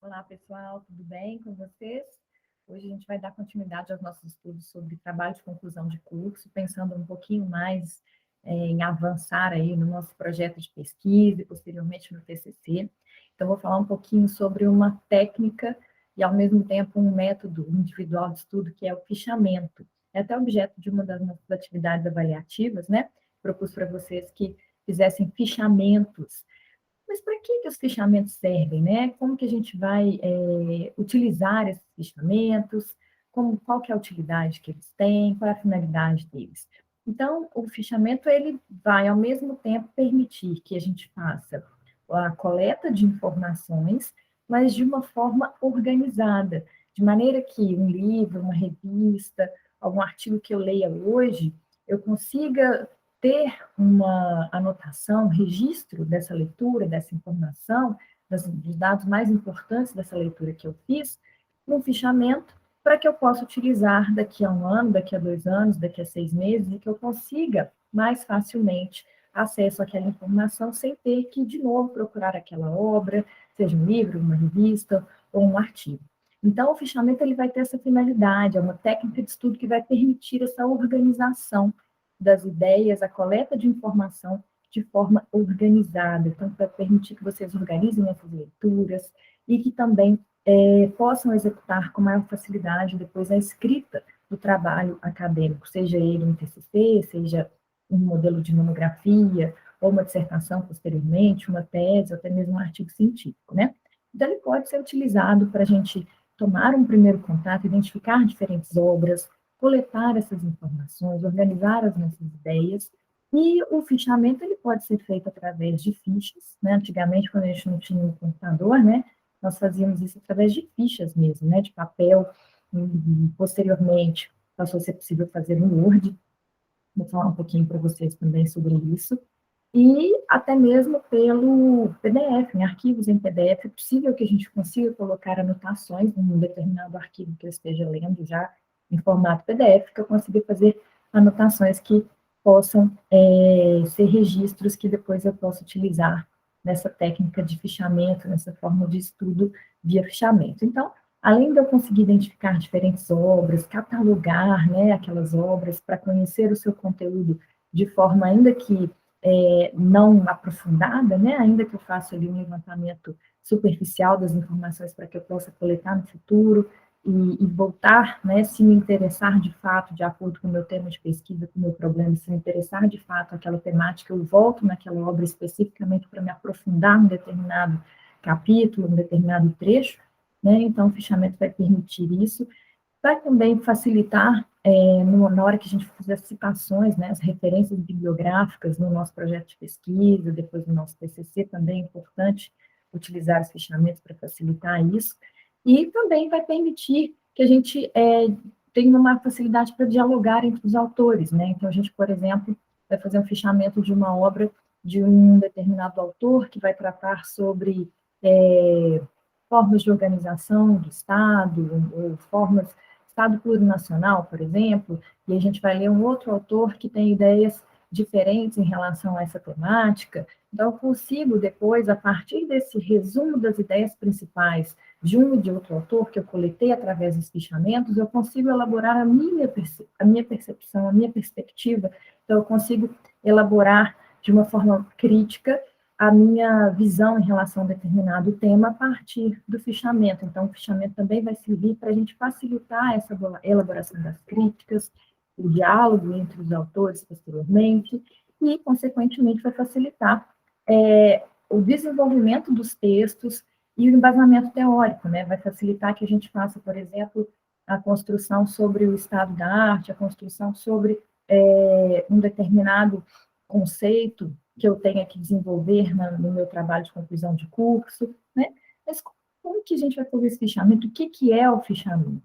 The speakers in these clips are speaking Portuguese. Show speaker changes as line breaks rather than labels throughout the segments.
Olá, pessoal, tudo bem com vocês? Hoje a gente vai dar continuidade aos nossos estudos sobre trabalho de conclusão de curso, pensando um pouquinho mais em avançar aí no nosso projeto de pesquisa e posteriormente no TCC. Então, vou falar um pouquinho sobre uma técnica e, ao mesmo tempo, um método individual de estudo, que é o fichamento. É até objeto de uma das nossas atividades avaliativas, né? Propus para vocês que fizessem fichamentos. Mas para que os fichamentos servem, né? Como que a gente vai utilizar esses fichamentos? Qual que é a utilidade que eles têm? Qual é a finalidade deles? Então, o fichamento, ele vai, ao mesmo tempo, permitir que a gente faça a coleta de informações, mas de uma forma organizada, de maneira que um livro, uma revista, algum artigo que eu leia hoje, eu consiga ter uma anotação, um registro dessa leitura, dessa informação, dos dados mais importantes dessa leitura que eu fiz, num fichamento, para que eu possa utilizar daqui a um ano, daqui a 2 anos, daqui a 6 meses, e que eu consiga mais facilmente acesso àquela informação sem ter que, de novo, procurar aquela obra, seja um livro, uma revista ou um artigo. Então, o fichamento ele vai ter essa finalidade, é uma técnica de estudo que vai permitir essa organização das ideias, a coleta de informação de forma organizada, então para permitir que vocês organizem essas leituras e que também possam executar com maior facilidade depois a escrita do trabalho acadêmico, seja ele um TCC, seja um modelo de monografia, ou uma dissertação posteriormente, uma tese, ou até mesmo um artigo científico, né? Então, ele pode ser utilizado para a gente tomar um primeiro contato, identificar diferentes obras, coletar essas informações, organizar as nossas ideias, e o fichamento ele pode ser feito através de fichas, né? Antigamente, quando a gente não tinha um computador, né, nós fazíamos isso através de fichas mesmo, né, de papel, e posteriormente passou a ser possível fazer no Word. Vou falar um pouquinho para vocês também sobre isso. E até mesmo pelo PDF, em arquivos em PDF, é possível que a gente consiga colocar anotações num determinado arquivo que eu esteja lendo já em formato PDF, que eu consiga fazer anotações que possam ser registros que depois eu possa utilizar nessa técnica de fichamento, nessa forma de estudo via fichamento. Então, além de eu conseguir identificar diferentes obras, catalogar, né, aquelas obras para conhecer o seu conteúdo de forma ainda que não aprofundada, né, ainda que eu faça ali um levantamento superficial das informações para que eu possa coletar no futuro e voltar, né, se me interessar de fato, de acordo com o meu tema de pesquisa, com o meu problema, se me interessar de fato aquela temática, eu volto naquela obra especificamente para me aprofundar em determinado capítulo, em determinado trecho, né, então o fichamento vai permitir isso, vai também facilitar na hora que a gente fizer as citações, né, as referências bibliográficas no nosso projeto de pesquisa, depois no nosso TCC, também é importante utilizar os fichamentos para facilitar isso, e também vai permitir que a gente tenha uma facilidade para dialogar entre os autores, né, então a gente, por exemplo, vai fazer um fichamento de uma obra de um determinado autor que vai tratar sobre formas de organização do Estado, ou formas Estado plurinacional, por exemplo, e a gente vai ler um outro autor que tem ideias diferentes em relação a essa temática. Então, eu consigo depois, a partir desse resumo das ideias principais de um e de outro autor que eu coletei através dos fichamentos, eu consigo elaborar a minha percepção, a minha perspectiva. Então, eu consigo elaborar de uma forma crítica a minha visão em relação a determinado tema a partir do fichamento. Então, o fichamento também vai servir para a gente facilitar essa elaboração das críticas, o diálogo entre os autores posteriormente, e, consequentemente, vai facilitar o desenvolvimento dos textos e o embasamento teórico, né? Vai facilitar que a gente faça, por exemplo, a construção sobre o estado da arte, a construção sobre um determinado conceito que eu tenha que desenvolver no meu trabalho de conclusão de curso, né? Mas como que a gente vai fazer esse fichamento? O que é o fichamento?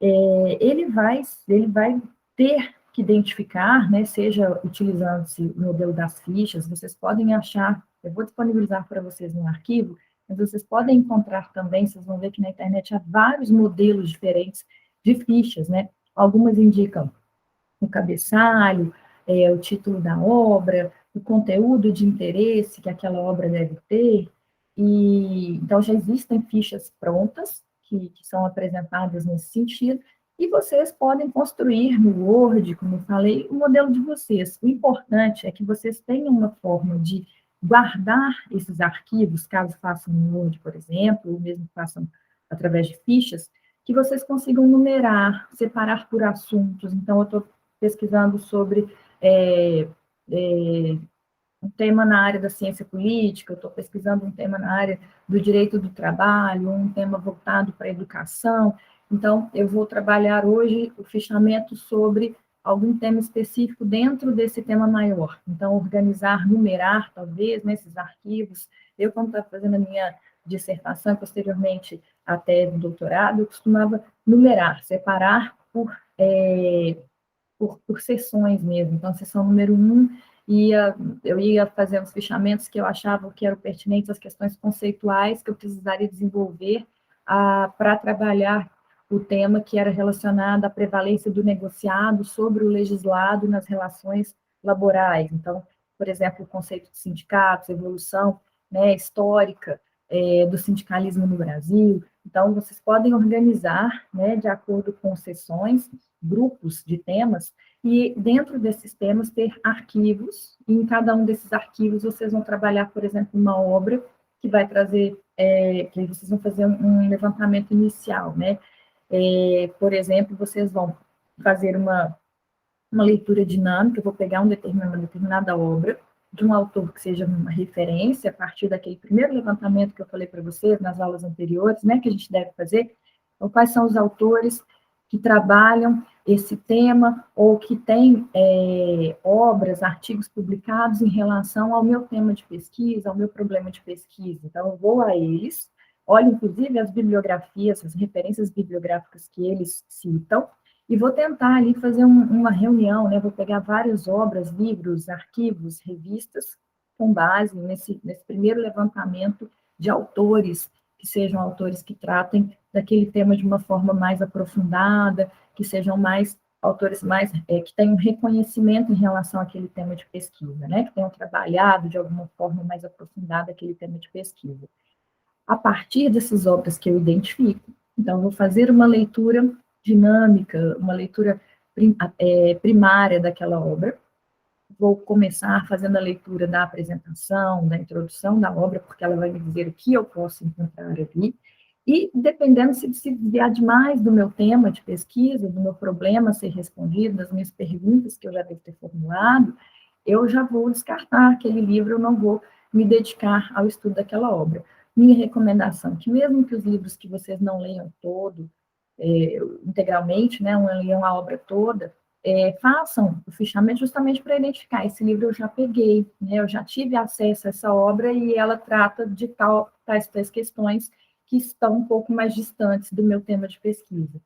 Ele vai ter que identificar, né, seja utilizando-se o modelo das fichas, vocês podem achar, eu vou disponibilizar para vocês um arquivo, mas vocês podem encontrar também, vocês vão ver que na internet há vários modelos diferentes de fichas, né? Algumas indicam o cabeçalho, o título da obra, o conteúdo de interesse que aquela obra deve ter, E então já existem fichas prontas que são apresentadas nesse sentido, e vocês podem construir no Word, como eu falei, o modelo de vocês. O importante é que vocês tenham uma forma de guardar esses arquivos, caso façam no Word, por exemplo, ou mesmo façam através de fichas, que vocês consigam numerar, separar por assuntos. Então, eu estou pesquisando sobre um tema na área da ciência política, eu estou pesquisando um tema na área do direito do trabalho, um tema voltado para a educação. Então, eu vou trabalhar hoje o fichamento sobre algum tema específico dentro desse tema maior. Então, organizar, numerar, talvez, nesses arquivos. Eu, quando estava fazendo a minha dissertação, posteriormente até do doutorado, eu costumava numerar, separar por sessões mesmo. Então, a sessão número 1, eu ia fazer os fichamentos que eu achava que eram pertinentes às questões conceituais que eu precisaria desenvolver para trabalhar o tema que era relacionado à prevalência do negociado sobre o legislado nas relações laborais. Então, por exemplo, o conceito de sindicatos, evolução, né, histórica do sindicalismo no Brasil. Então, vocês podem organizar, né, de acordo com sessões, grupos de temas, e dentro desses temas ter arquivos, e em cada um desses arquivos vocês vão trabalhar, por exemplo, uma obra que vai trazer, que vocês vão fazer um levantamento inicial, né? Por exemplo, vocês vão fazer uma leitura dinâmica, eu vou pegar uma determinada obra, de um autor que seja uma referência, a partir daquele primeiro levantamento que eu falei para vocês nas aulas anteriores, né, que a gente deve fazer. Então, quais são os autores que trabalham esse tema, ou que têm obras, artigos publicados em relação ao meu tema de pesquisa, ao meu problema de pesquisa. Então, eu vou a eles, olho, inclusive, as bibliografias, as referências bibliográficas que eles citam, e vou tentar ali fazer uma reunião, né? Vou pegar várias obras, livros, arquivos, revistas, com base nesse primeiro levantamento de autores, que sejam autores que tratem daquele tema de uma forma mais aprofundada, que sejam autores que tenham reconhecimento em relação àquele tema de pesquisa, né? Que tenham trabalhado de alguma forma mais aprofundada aquele tema de pesquisa. A partir dessas obras que eu identifico, então, vou fazer uma leitura dinâmica, uma leitura primária daquela obra. Vou começar fazendo a leitura da apresentação, da introdução da obra, porque ela vai me dizer o que eu posso encontrar ali. E, dependendo se desviar demais do meu tema de pesquisa, do meu problema a ser respondido, das minhas perguntas que eu já devo ter formulado, eu já vou descartar aquele livro, eu não vou me dedicar ao estudo daquela obra. Minha recomendação, que mesmo que os livros que vocês não leiam todo, integralmente, né, não leiam a obra toda, façam o fichamento justamente para identificar, esse livro eu já peguei, né, eu já tive acesso a essa obra e ela trata de tais questões que estão um pouco mais distantes do meu tema de pesquisa.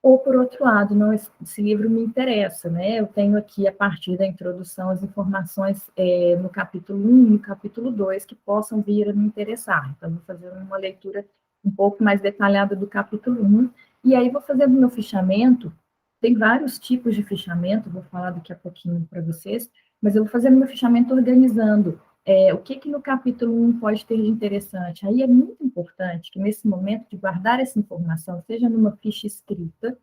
Ou, por outro lado, não, esse livro me interessa, né? Eu tenho aqui, a partir da introdução, as informações no capítulo 1 e no capítulo 2 que possam vir a me interessar. Então, vou fazer uma leitura um pouco mais detalhada do capítulo 1, e aí vou fazer o meu fichamento. Tem vários tipos de fichamento, vou falar daqui a pouquinho para vocês, mas eu vou fazer o meu fichamento organizando o que no capítulo 1 pode ter de interessante. Aí é muito importante que, nesse momento de guardar essa informação, seja numa ficha escrita,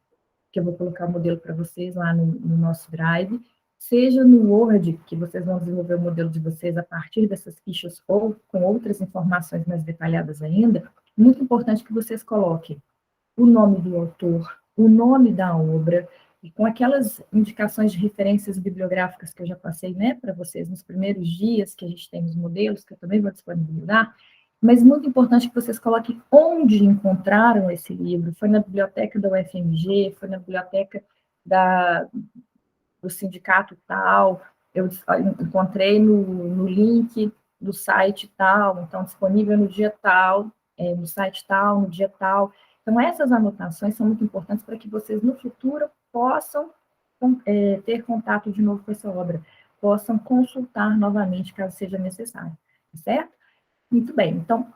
que eu vou colocar o modelo para vocês lá no nosso Drive, seja no Word, que vocês vão desenvolver o modelo de vocês a partir dessas fichas ou com outras informações mais detalhadas ainda, muito importante que vocês coloquem o nome do autor, o nome da obra, e com aquelas indicações de referências bibliográficas que eu já passei, né, para vocês nos primeiros dias que a gente tem os modelos, que eu também vou disponibilizar, mas muito importante que vocês coloquem onde encontraram esse livro. Foi na biblioteca da UFMG, foi na biblioteca do sindicato tal, eu encontrei no link do site tal, então disponível no dia tal, no site tal, no dia tal. Então, essas anotações são muito importantes para que vocês, no futuro, possam ter contato de novo com essa obra, possam consultar novamente, caso seja necessário, certo? Muito bem, então,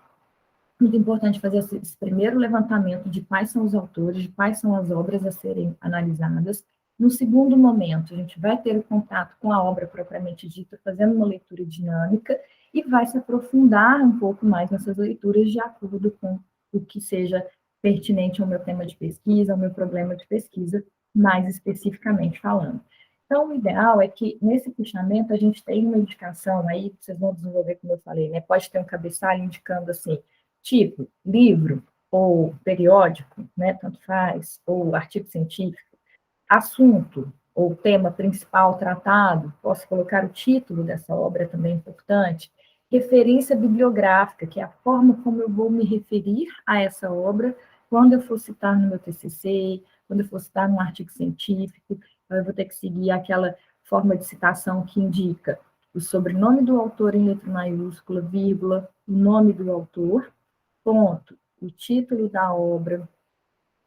muito importante fazer esse primeiro levantamento de quais são os autores, de quais são as obras a serem analisadas. No segundo momento, a gente vai ter o contato com a obra propriamente dita, fazendo uma leitura dinâmica, e vai se aprofundar um pouco mais nessas leituras de acordo com o que seja pertinente ao meu tema de pesquisa, ao meu problema de pesquisa, mais especificamente falando. Então, o ideal é que, nesse fichamento, a gente tenha uma indicação aí, vocês vão desenvolver, como eu falei, né? Pode ter um cabeçalho indicando assim, tipo, livro, ou periódico, né? Tanto faz, ou artigo científico, assunto, ou tema principal tratado, posso colocar o título dessa obra, também é importante, referência bibliográfica, que é a forma como eu vou me referir a essa obra quando eu for citar no meu TCC, quando eu for citar num artigo científico, então eu vou ter que seguir aquela forma de citação que indica o sobrenome do autor em letra maiúscula, vírgula, o nome do autor, ponto, o título da obra,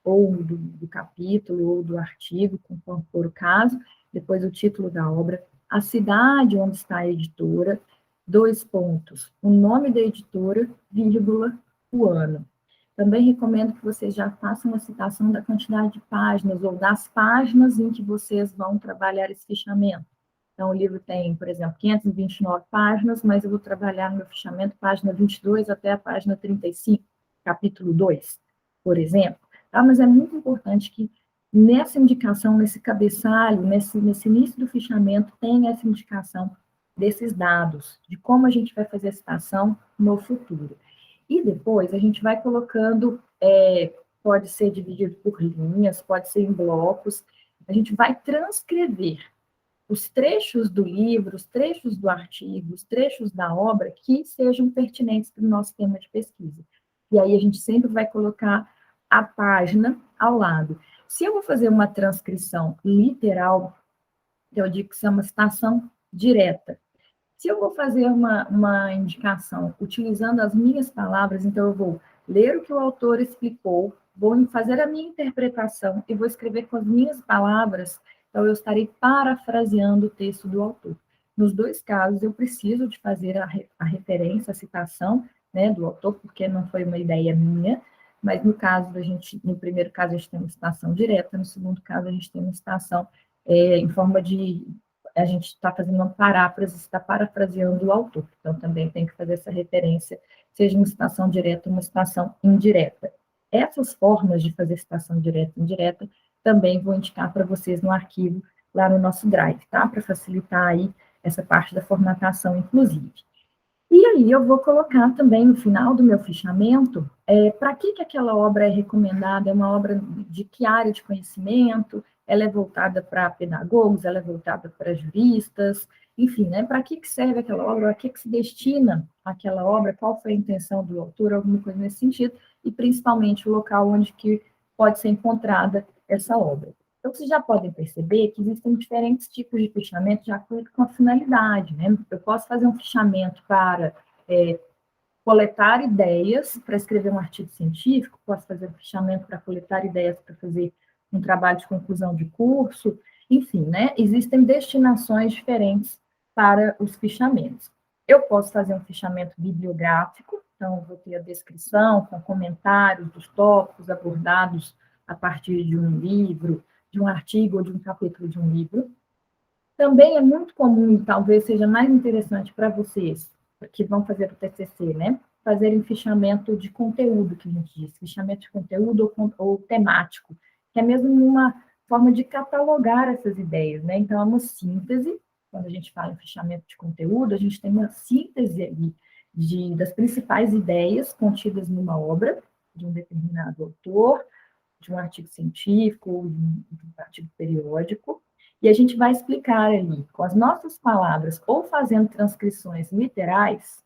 ou do capítulo, ou do artigo, conforme for o caso, depois o título da obra, a cidade onde está a editora, dois pontos, o nome da editora, vírgula, o ano. Também recomendo que vocês já façam uma citação da quantidade de páginas, ou das páginas em que vocês vão trabalhar esse fichamento. Então, o livro tem, por exemplo, 529 páginas, mas eu vou trabalhar no meu fichamento página 22 até a página 35, capítulo 2, por exemplo. Tá? Mas é muito importante que nessa indicação, nesse cabeçalho, nesse início do fichamento, tenha essa indicação desses dados, de como a gente vai fazer a citação no futuro. E depois a gente vai colocando, pode ser dividido por linhas, pode ser em blocos, a gente vai transcrever os trechos do livro, os trechos do artigo, os trechos da obra que sejam pertinentes para o nosso tema de pesquisa. E aí a gente sempre vai colocar a página ao lado. Se eu vou fazer uma transcrição literal, eu digo que isso é uma citação direta. Se eu vou fazer uma indicação utilizando as minhas palavras, então eu vou ler o que o autor explicou, vou fazer a minha interpretação e vou escrever com as minhas palavras, então eu estarei parafraseando o texto do autor. Nos dois casos, eu preciso de fazer a referência, a citação, né, do autor, porque não foi uma ideia minha, mas no caso da gente, no primeiro caso a gente tem uma citação direta, no segundo caso a gente tem uma citação em forma de a gente está fazendo uma paráfrase, está parafraseando o autor. Então, também tem que fazer essa referência, seja uma citação direta ou uma citação indireta. Essas formas de fazer citação direta e indireta também vou indicar para vocês no arquivo, lá no nosso Drive, tá? Para facilitar aí essa parte da formatação, inclusive. E aí eu vou colocar também no final do meu fichamento, para que aquela obra é recomendada, é uma obra de que área de conhecimento, ela é voltada para pedagogos, ela é voltada para juristas, enfim, né, para que serve aquela obra, a que se destina aquela obra, qual foi a intenção do autor, alguma coisa nesse sentido, e principalmente o local onde que pode ser encontrada essa obra. Então, vocês já podem perceber que existem diferentes tipos de fichamento de acordo com a finalidade, né? Eu posso fazer um fichamento para coletar ideias, para escrever um artigo científico, posso fazer um fichamento para coletar ideias para fazer um trabalho de conclusão de curso, enfim, né? Existem destinações diferentes para os fichamentos. Eu posso fazer um fichamento bibliográfico, então vou ter a descrição com comentários dos tópicos abordados a partir de um livro, de um artigo ou de um capítulo de um livro. Também é muito comum, e talvez seja mais interessante para vocês, que vão fazer o TCC, né? Fazerem fichamento de conteúdo, que a gente diz, fichamento de conteúdo ou temático, que é mesmo uma forma de catalogar essas ideias, né? Então, é uma síntese, quando a gente fala em fichamento de conteúdo, a gente tem uma síntese ali das principais ideias contidas numa obra, de um determinado autor, de um artigo científico, ou de um artigo periódico, e a gente vai explicar ali, com as nossas palavras, ou fazendo transcrições literais,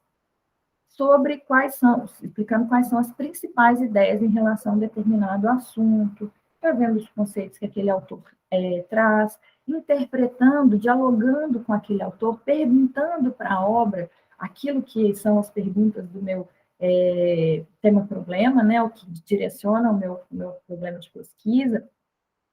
sobre explicando quais são as principais ideias em relação a um determinado assunto, trazendo os conceitos que aquele autor traz, interpretando, dialogando com aquele autor, perguntando para a obra aquilo que são as perguntas do meu tema-problema, né, o que direciona o meu problema de pesquisa,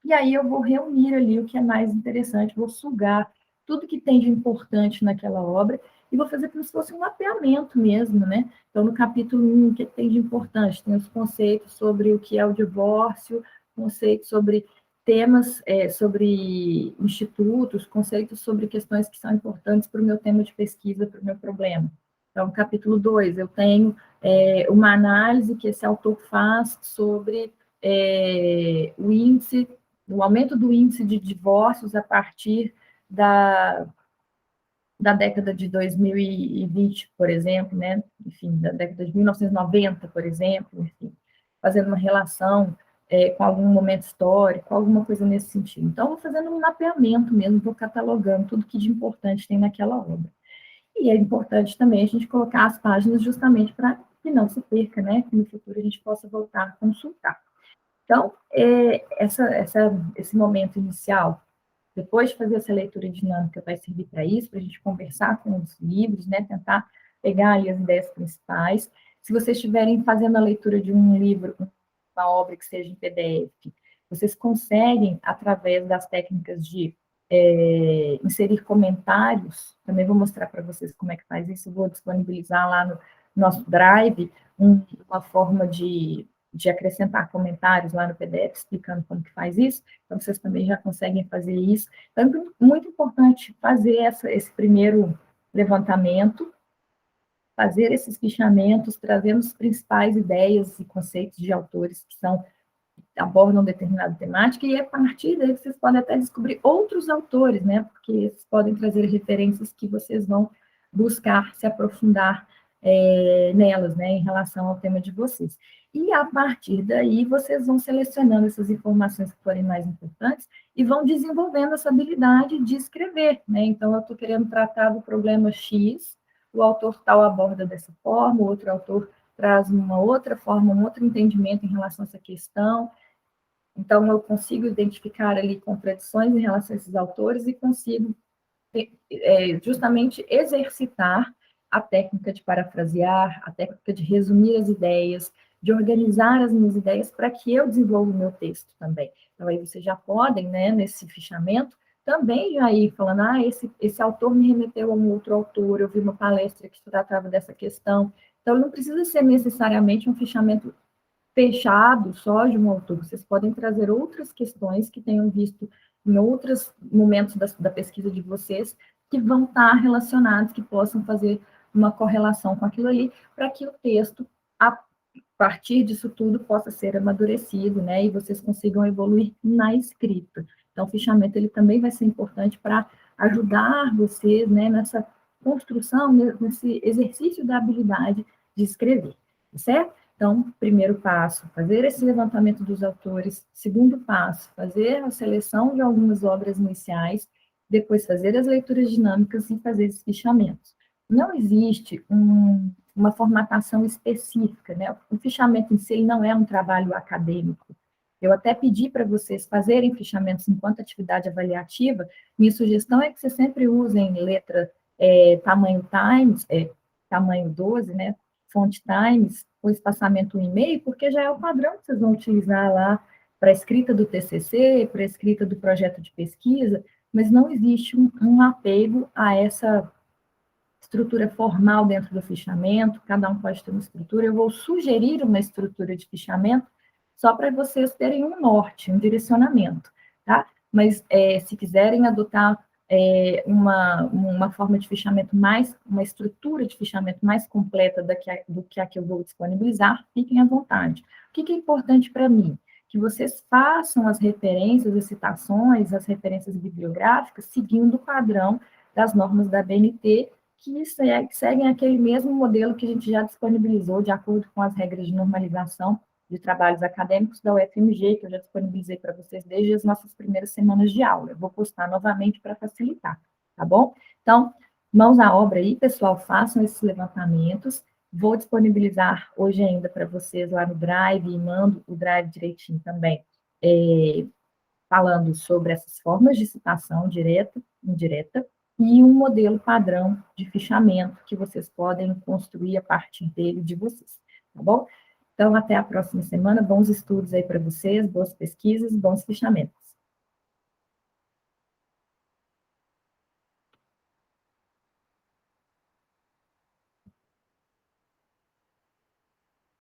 e aí eu vou reunir ali o que é mais interessante, vou sugar tudo que tem de importante naquela obra e vou fazer como se fosse um mapeamento mesmo, né? Então, no capítulo 1, o que tem de importante? Tem os conceitos sobre o que é o divórcio, conceitos sobre temas, sobre institutos, conceitos sobre questões que são importantes para o meu tema de pesquisa, para o meu problema. Então, capítulo 2, eu tenho uma análise que esse autor faz sobre o aumento do índice de divórcios a partir da década de 2020, por exemplo, né? Enfim, da década de 1990, por exemplo, enfim, fazendo uma relação com algum momento histórico, alguma coisa nesse sentido. Então, vou fazendo um mapeamento mesmo, vou catalogando tudo que de importante tem naquela obra. E é importante também a gente colocar as páginas justamente para que não se perca, né? Que no futuro a gente possa voltar a consultar. Então, esse momento inicial, depois de fazer essa leitura dinâmica, vai servir para isso, para a gente conversar com os livros, né? Tentar pegar ali as ideias principais. Se vocês estiverem fazendo a leitura de um livro, uma obra que seja em PDF, vocês conseguem, através das técnicas de inserir comentários, também vou mostrar para vocês como é que faz isso, vou disponibilizar lá no nosso Drive uma forma de acrescentar comentários lá no PDF, explicando como que faz isso, então vocês também já conseguem fazer isso. Então, é muito importante fazer esse primeiro levantamento, fazer esses fichamentos, trazendo as principais ideias e conceitos de autores que abordam determinada temática, e a partir daí vocês podem até descobrir outros autores, né? Porque eles podem trazer referências que vocês vão buscar se aprofundar nelas, né? Em relação ao tema de vocês. E a partir daí vocês vão selecionando essas informações que forem mais importantes e vão desenvolvendo essa habilidade de escrever, né? Então, eu estou querendo tratar do problema X, o autor tal aborda dessa forma, o outro autor traz uma outra forma, um outro entendimento em relação a essa questão. Então, eu consigo identificar ali contradições em relação a esses autores e consigo justamente exercitar a técnica de parafrasear, a técnica de resumir as ideias, de organizar as minhas ideias para que eu desenvolva o meu texto também. Então, aí vocês já podem, né, nesse fichamento, também já ir falando, esse autor me remeteu a um outro autor, eu vi uma palestra que tratava dessa questão. Então, não precisa ser necessariamente um fichamento fechado só de um autor, vocês podem trazer outras questões que tenham visto em outros momentos da pesquisa de vocês, que vão estar relacionados, que possam fazer uma correlação com aquilo ali, para que o texto, a partir disso tudo, possa ser amadurecido, né, e vocês consigam evoluir na escrita. Então, o fichamento, ele também vai ser importante para ajudar vocês, né, nessa construção, nesse exercício da habilidade de escrever, certo? Então, primeiro passo, fazer esse levantamento dos autores. Segundo passo, fazer a seleção de algumas obras iniciais. Depois, fazer as leituras dinâmicas e fazer esses fichamentos. Não existe uma formatação específica, né? O fichamento em si não é um trabalho acadêmico. Eu até pedi para vocês fazerem fichamentos enquanto atividade avaliativa. Minha sugestão é que vocês sempre usem letra tamanho Times, tamanho 12, né? Font Times, o espaçamento 1,5, porque já é o padrão que vocês vão utilizar lá para a escrita do TCC, para a escrita do projeto de pesquisa, mas não existe um apego a essa estrutura formal dentro do fichamento, cada um pode ter uma estrutura. Eu vou sugerir uma estrutura de fichamento só para vocês terem um norte, um direcionamento, tá? Mas se quiserem adotar uma forma de fichamento uma estrutura de fichamento mais completa do que a que eu vou disponibilizar, fiquem à vontade. O que é importante para mim? Que vocês façam as referências, as citações, as referências bibliográficas, seguindo o padrão das normas da BNT, que seguem aquele mesmo modelo que a gente já disponibilizou, de acordo com as regras de normalização de trabalhos acadêmicos da UFMG, que eu já disponibilizei para vocês desde as nossas primeiras semanas de aula. Eu vou postar novamente para facilitar, tá bom? Então, mãos à obra aí, pessoal, façam esses levantamentos. Vou disponibilizar hoje ainda para vocês lá no Drive, e mando o Drive direitinho também, falando sobre essas formas de citação direta, indireta, e um modelo padrão de fichamento que vocês podem construir a partir dele de vocês, tá bom? Então, até a próxima semana, bons estudos aí para vocês, boas pesquisas, bons fichamentos.